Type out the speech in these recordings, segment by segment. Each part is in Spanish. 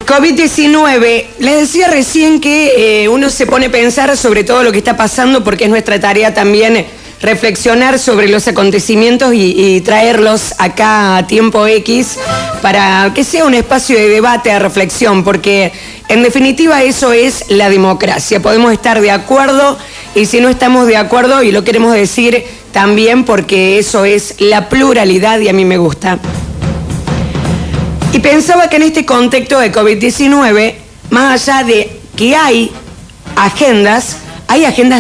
COVID-19, les decía recién que uno se pone a pensar sobre todo lo que está pasando porque es nuestra tarea también reflexionar sobre los acontecimientos y traerlos acá a tiempo X para que sea un espacio de debate, de reflexión, porque en definitiva eso es la democracia. Podemos estar de acuerdo y si no estamos de acuerdo, y lo queremos decir también porque eso es la pluralidad y a mí me gusta. Y pensaba que en este contexto de COVID-19, más allá de que hay agendas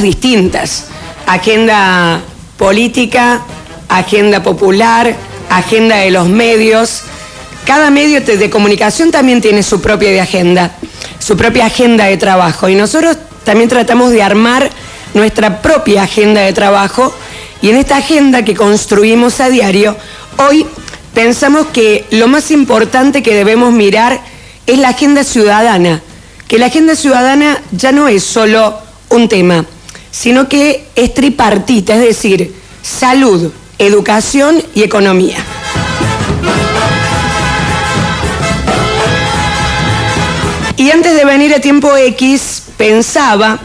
distintas. Agenda política, agenda popular, agenda de los medios. Cada medio de comunicación también tiene su propia agenda de trabajo. Y nosotros también tratamos de armar nuestra propia agenda de trabajo. Y en esta agenda que construimos a diario, hoy pensamos que lo más importante que debemos mirar es la agenda ciudadana, que la agenda ciudadana ya no es solo un tema, sino que es tripartita, es decir, salud, educación y economía. Y antes de venir a tiempo X, pensaba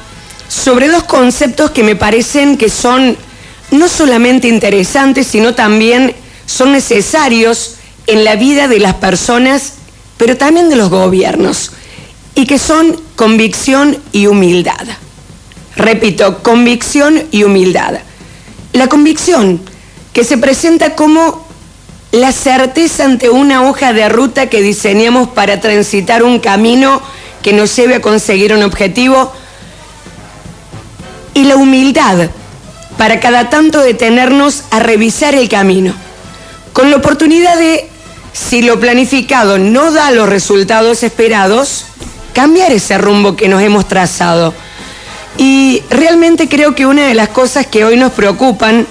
sobre dos conceptos que me parecen que son no solamente interesantes, sino también son necesarios en la vida de las personas, pero también de los gobiernos, y que son convicción y humildad. Repito, convicción y humildad. La convicción, que se presenta como la certeza ante una hoja de ruta que diseñamos para transitar un camino que nos lleve a conseguir un objetivo, y la humildad, para cada tanto detenernos a revisar el camino, con la oportunidad de, si lo planificado no da los resultados esperados, cambiar ese rumbo que nos hemos trazado. Y realmente creo que una de las cosas que hoy nos preocupan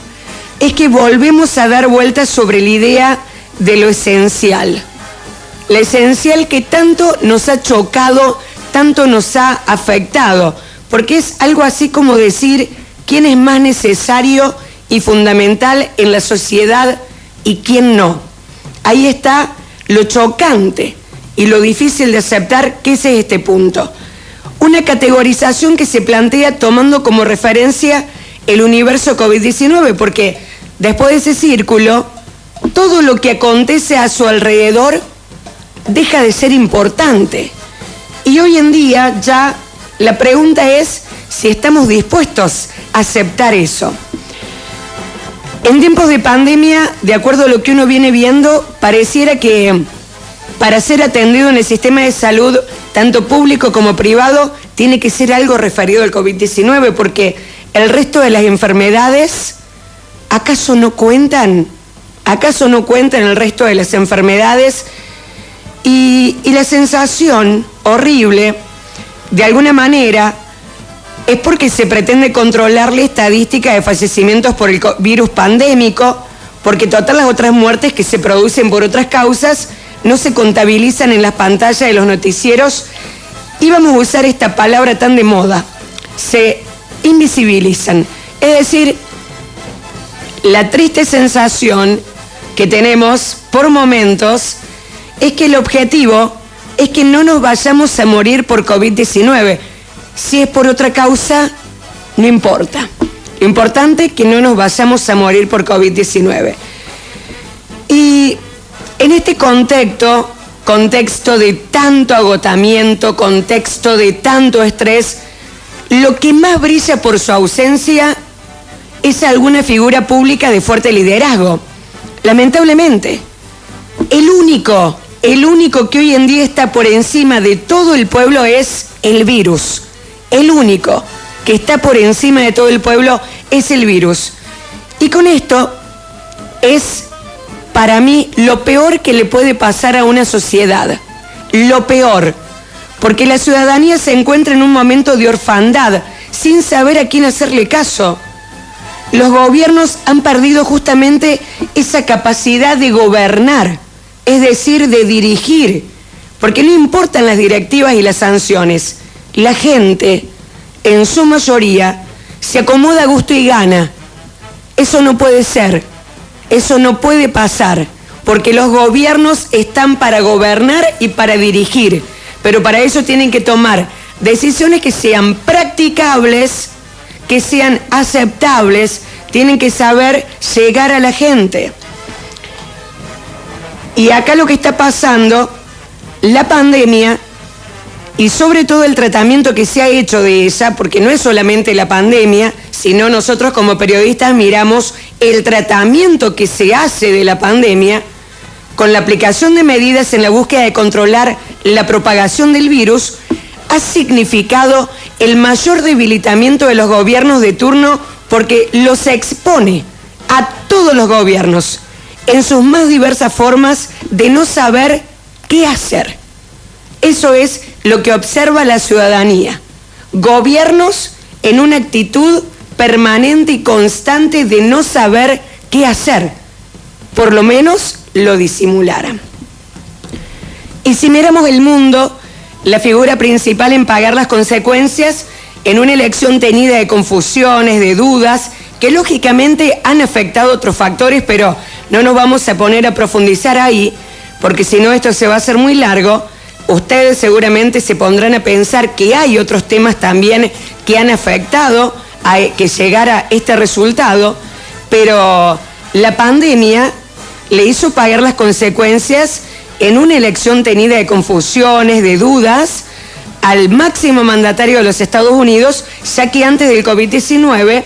es que volvemos a dar vueltas sobre la idea de lo esencial. Lo esencial que tanto nos ha chocado, tanto nos ha afectado, porque es algo así como decir quién es más necesario y fundamental en la sociedad y quién no. Ahí está lo chocante y lo difícil de aceptar que ese es este punto. Una categorización que se plantea tomando como referencia el universo COVID-19, porque después de ese círculo, todo lo que acontece a su alrededor deja de ser importante. Y hoy en día ya la pregunta es si estamos dispuestos a aceptar eso. En tiempos de pandemia, de acuerdo a lo que uno viene viendo, pareciera que para ser atendido en el sistema de salud, tanto público como privado, tiene que ser algo referido al COVID-19, porque el resto de las enfermedades, ¿acaso no cuentan? ¿Acaso no cuentan el resto de las enfermedades? Y la sensación horrible, de alguna manera, es porque se pretende controlar la estadística de fallecimientos por el virus pandémico, porque todas las otras muertes que se producen por otras causas no se contabilizan en las pantallas de los noticieros, y vamos a usar esta palabra tan de moda, se invisibilizan. Es decir, la triste sensación que tenemos por momentos es que el objetivo es que no nos vayamos a morir por COVID-19. Si es por otra causa, no importa. Lo importante es que no nos vayamos a morir por COVID-19. Y en este contexto de tanto agotamiento, contexto de tanto estrés, lo que más brilla por su ausencia es alguna figura pública de fuerte liderazgo. Lamentablemente, el único que hoy en día está por encima de todo el pueblo es el virus. El único que está por encima de todo el pueblo es el virus. Y con esto es, para mí, lo peor que le puede pasar a una sociedad. Lo peor. Porque la ciudadanía se encuentra en un momento de orfandad, sin saber a quién hacerle caso. Los gobiernos han perdido justamente esa capacidad de gobernar, es decir, de dirigir, porque no importan las directivas y las sanciones. La gente, en su mayoría, se acomoda a gusto y gana. Eso no puede ser, eso no puede pasar, porque los gobiernos están para gobernar y para dirigir, pero para eso tienen que tomar decisiones que sean practicables, que sean aceptables, tienen que saber llegar a la gente. Y acá lo que está pasando, la pandemia, y sobre todo el tratamiento que se ha hecho de ella, porque no es solamente la pandemia, sino nosotros como periodistas miramos el tratamiento que se hace de la pandemia con la aplicación de medidas en la búsqueda de controlar la propagación del virus, ha significado el mayor debilitamiento de los gobiernos de turno porque los expone a todos los gobiernos en sus más diversas formas de no saber qué hacer. Eso es lo que observa la ciudadanía. Gobiernos en una actitud permanente y constante de no saber qué hacer. Por lo menos lo disimularan. Y si miramos el mundo, la figura principal en pagar las consecuencias en una elección teñida de confusiones, de dudas, que lógicamente han afectado otros factores, pero no nos vamos a poner a profundizar ahí, porque si no esto se va a hacer muy largo. Ustedes seguramente se pondrán a pensar que hay otros temas también que han afectado a que llegara este resultado, pero la pandemia le hizo pagar las consecuencias en una elección teñida de confusiones, de dudas, al máximo mandatario de los Estados Unidos, ya que antes del COVID-19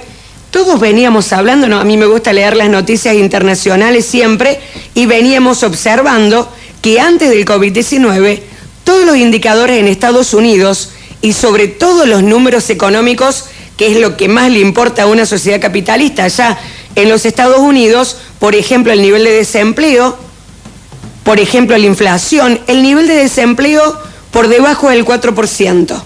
todos veníamos hablando, a mí me gusta leer las noticias internacionales siempre, y veníamos observando que antes del COVID-19 todos los indicadores en Estados Unidos y sobre todo los números económicos, que es lo que más le importa a una sociedad capitalista, allá en los Estados Unidos, por ejemplo, el nivel de desempleo, por ejemplo, la inflación, el nivel de desempleo por debajo del 4%,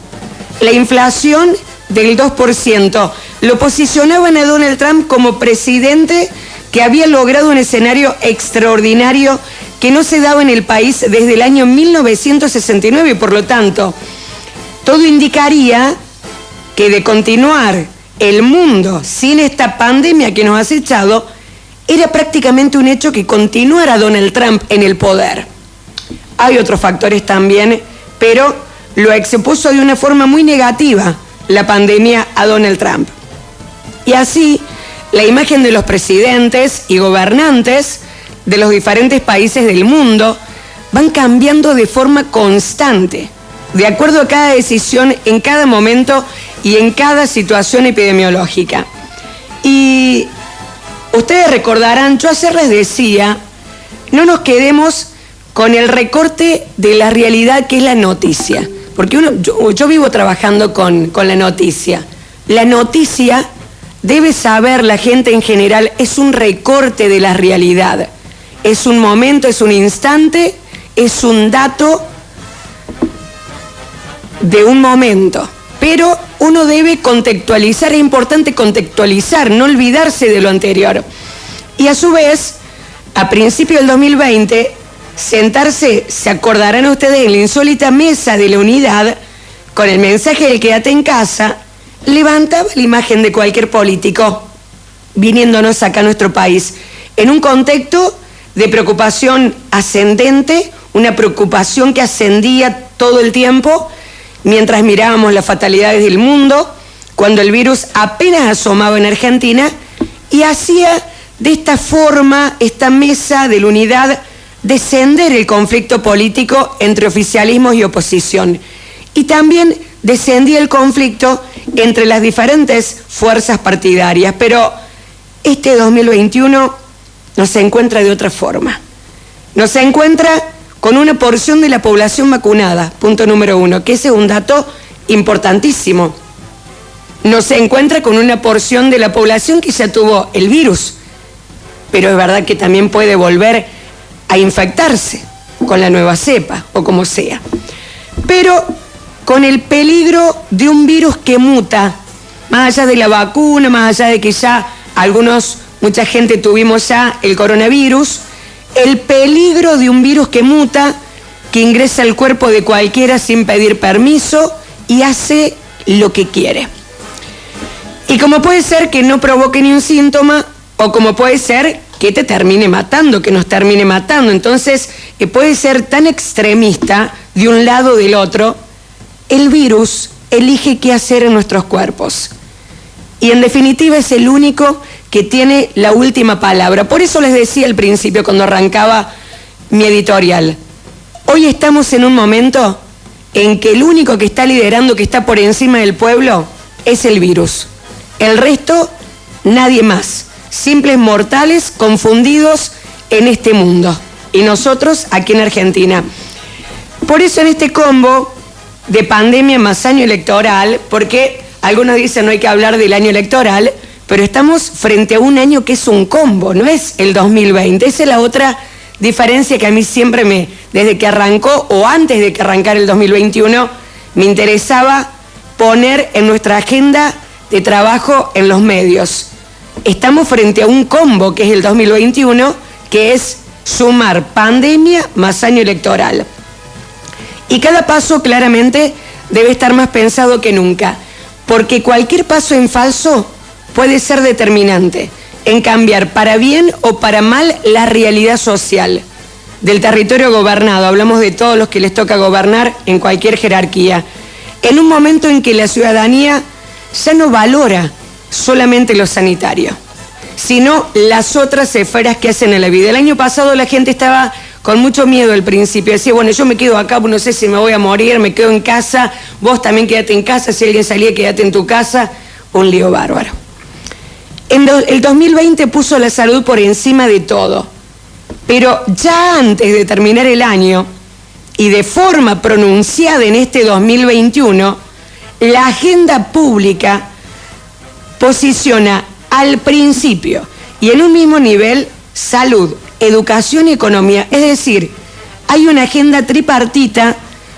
la inflación del 2%, lo posicionaban a Donald Trump como presidente que había logrado un escenario extraordinario que no se daba en el país desde el año 1969, y por lo tanto, todo indicaría que de continuar el mundo sin esta pandemia que nos ha acechado, era prácticamente un hecho que continuara Donald Trump en el poder. Hay otros factores también, pero lo expuso de una forma muy negativa la pandemia a Donald Trump. Y así, la imagen de los presidentes y gobernantes de los diferentes países del mundo van cambiando de forma constante, de acuerdo a cada decisión en cada momento y en cada situación epidemiológica. Y ustedes recordarán, yo ayer les decía, no nos quedemos con el recorte de la realidad que es la noticia, porque yo vivo trabajando con la noticia. La noticia, debe saber la gente en general, es un recorte de la realidad. Es un momento, es un instante, es un dato de un momento. Pero uno debe contextualizar, es importante contextualizar, no olvidarse de lo anterior. Y a su vez, a principios del 2020, sentarse, se acordarán ustedes, en la insólita mesa de la unidad, con el mensaje del quédate en casa, levantaba la imagen de cualquier político viniéndonos acá a nuestro país, en un contexto de preocupación ascendente, una preocupación que ascendía todo el tiempo, mientras mirábamos las fatalidades del mundo, cuando el virus apenas asomaba en Argentina, y hacía de esta forma, esta mesa de la unidad, descender el conflicto político entre oficialismo y oposición. Y también descendía el conflicto entre las diferentes fuerzas partidarias. Pero este 2021 nos encuentra de otra forma. Nos encuentra con una porción de la población vacunada, punto número 1, que ese es un dato importantísimo. Nos encuentra con una porción de la población que ya tuvo el virus, pero es verdad que también puede volver a infectarse con la nueva cepa o como sea. Pero con el peligro de un virus que muta, más allá de la vacuna, más allá de que ya mucha gente tuvimos ya el coronavirus, el peligro de un virus que muta, que ingresa al cuerpo de cualquiera sin pedir permiso y hace lo que quiere. Y como puede ser que no provoque ni un síntoma, o como puede ser que te termine matando, que nos termine matando. Entonces, puede ser tan extremista de un lado o del otro, el virus elige qué hacer en nuestros cuerpos. Y en definitiva es el único que tiene la última palabra. Por eso les decía al principio, cuando arrancaba mi editorial, hoy estamos en un momento en que el único que está liderando, que está por encima del pueblo, es el virus. El resto, nadie más. Simples mortales confundidos en este mundo. Y nosotros aquí en Argentina. Por eso en este combo de pandemia más año electoral, porque algunos dicen no hay que hablar del año electoral, pero estamos frente a un año que es un combo, no es el 2020. Esa es la otra diferencia que a mí siempre desde que arrancó o antes de que arrancara el 2021, me interesaba poner en nuestra agenda de trabajo en los medios. Estamos frente a un combo que es el 2021, que es sumar pandemia más año electoral. Y cada paso claramente debe estar más pensado que nunca, porque cualquier paso en falso puede ser determinante en cambiar para bien o para mal la realidad social del territorio gobernado. Hablamos de todos los que les toca gobernar en cualquier jerarquía. En un momento en que la ciudadanía ya no valora solamente lo sanitario, sino las otras esferas que hacen en la vida. El año pasado la gente estaba con mucho miedo al principio, decía, bueno, yo me quedo acá, no sé si me voy a morir, me quedo en casa, vos también quédate en casa, si alguien salía, quédate en tu casa, un lío bárbaro. El 2020 puso la salud por encima de todo, pero ya antes de terminar el año, y de forma pronunciada en este 2021, la agenda pública posiciona al principio y en un mismo nivel salud, educación y economía. Es decir, hay una agenda tripartita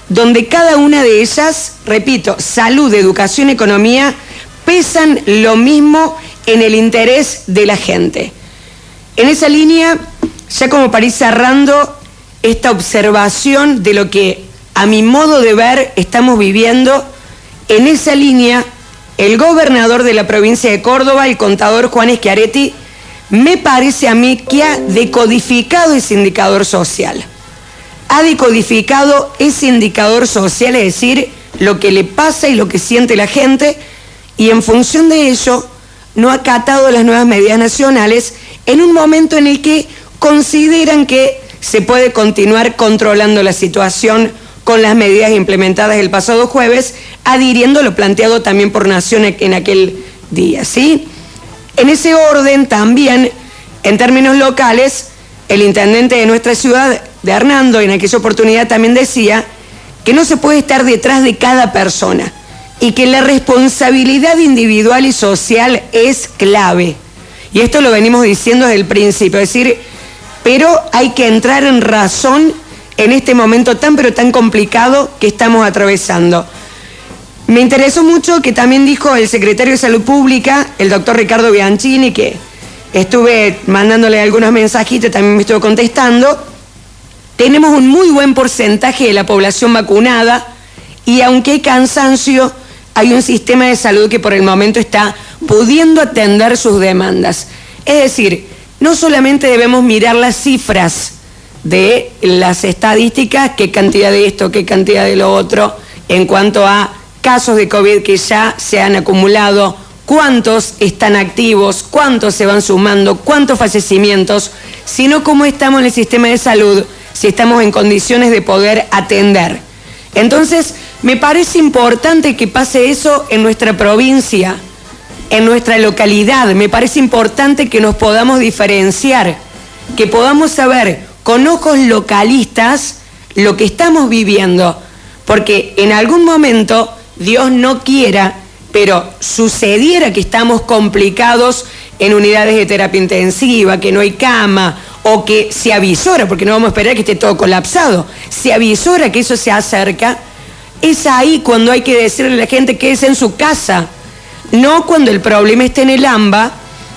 donde cada una de ellas, repito, salud, educación y economía, pesan lo mismo en el interés de la gente. En esa línea, ya como para ir cerrando esta observación de lo que a mi modo de ver estamos viviendo, en esa línea, el gobernador de la provincia de Córdoba, el contador Juan Schiaretti, me parece a mí que ha decodificado ese indicador social. Ha decodificado ese indicador social, es decir, lo que le pasa y lo que siente la gente, y en función de ello no ha acatado las nuevas medidas nacionales en un momento en el que consideran que se puede continuar controlando la situación con las medidas implementadas el pasado jueves, adhiriendo lo planteado también por Nación en aquel día, ¿sí? En ese orden también, en términos locales, el intendente de nuestra ciudad, de Hernando, en aquella oportunidad también decía que no se puede estar detrás de cada persona y que la responsabilidad individual y social es clave. Y esto lo venimos diciendo desde el principio, es decir, pero hay que entrar en razón en este momento tan pero tan complicado que estamos atravesando. Me interesó mucho que también dijo el secretario de Salud Pública, el doctor Ricardo Bianchini, que estuve mandándole algunos mensajitos, también me estuvo contestando. Tenemos un muy buen porcentaje de la población vacunada y aunque hay cansancio, hay un sistema de salud que por el momento está pudiendo atender sus demandas. Es decir, no solamente debemos mirar las cifras de las estadísticas, qué cantidad de esto, qué cantidad de lo otro, en cuanto a casos de COVID que ya se han acumulado, cuántos están activos, cuántos se van sumando, cuántos fallecimientos, sino cómo estamos en el sistema de salud, si estamos en condiciones de poder atender. Entonces, me parece importante que pase eso en nuestra provincia, en nuestra localidad. Me parece importante que nos podamos diferenciar, que podamos saber con ojos localistas lo que estamos viviendo, porque en algún momento, Dios no quiera, pero sucediera que estamos complicados en unidades de terapia intensiva, que no hay cama, o que se avisora, porque no vamos a esperar que esté todo colapsado, se avisora que eso se acerca, es ahí cuando hay que decirle a la gente que es en su casa, no cuando el problema está en el AMBA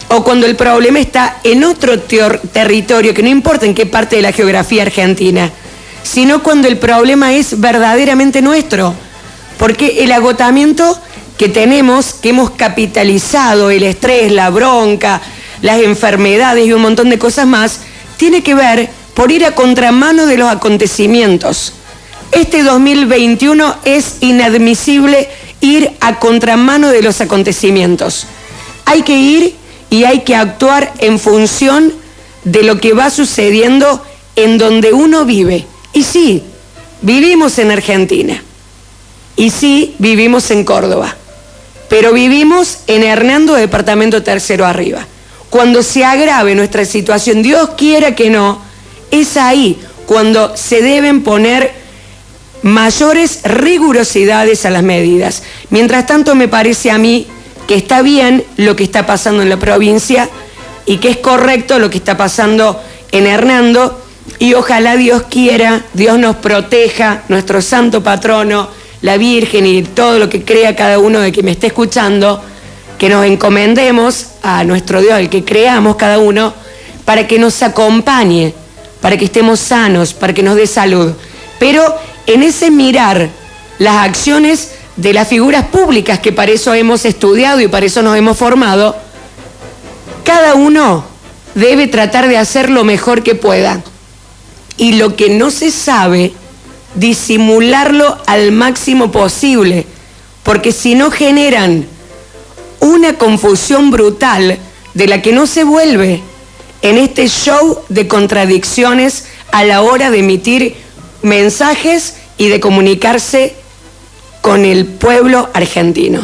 o cuando el problema está en otro territorio, que no importa en qué parte de la geografía argentina, sino cuando el problema es verdaderamente nuestro, porque el agotamiento que tenemos, que hemos capitalizado, el estrés, la bronca, las enfermedades y un montón de cosas más, tiene que ver por ir a contramano de los acontecimientos. Este 2021 es inadmisible ir a contramano de los acontecimientos. Hay que ir y hay que actuar en función de lo que va sucediendo en donde uno vive. Y sí, vivimos en Argentina. Y sí, vivimos en Córdoba. Pero vivimos en Hernando, departamento tercero arriba. Cuando se agrave nuestra situación, Dios quiera que no, es ahí cuando se deben poner mayores rigurosidades a las medidas. Mientras tanto, me parece a mí que está bien lo que está pasando en la provincia y que es correcto lo que está pasando en Hernando, y ojalá Dios quiera, Dios nos proteja, nuestro santo patrono, la Virgen y todo lo que crea cada uno de que me esté escuchando, que nos encomendemos a nuestro Dios, el que creamos cada uno, para que nos acompañe, para que estemos sanos, para que nos dé salud. Pero en ese mirar las acciones de las figuras públicas, que para eso hemos estudiado y para eso nos hemos formado, cada uno debe tratar de hacer lo mejor que pueda. Y lo que no se sabe, disimularlo al máximo posible, porque si no generan una confusión brutal de la que no se vuelve en este show de contradicciones a la hora de emitir mensajes y de comunicarse con el pueblo argentino.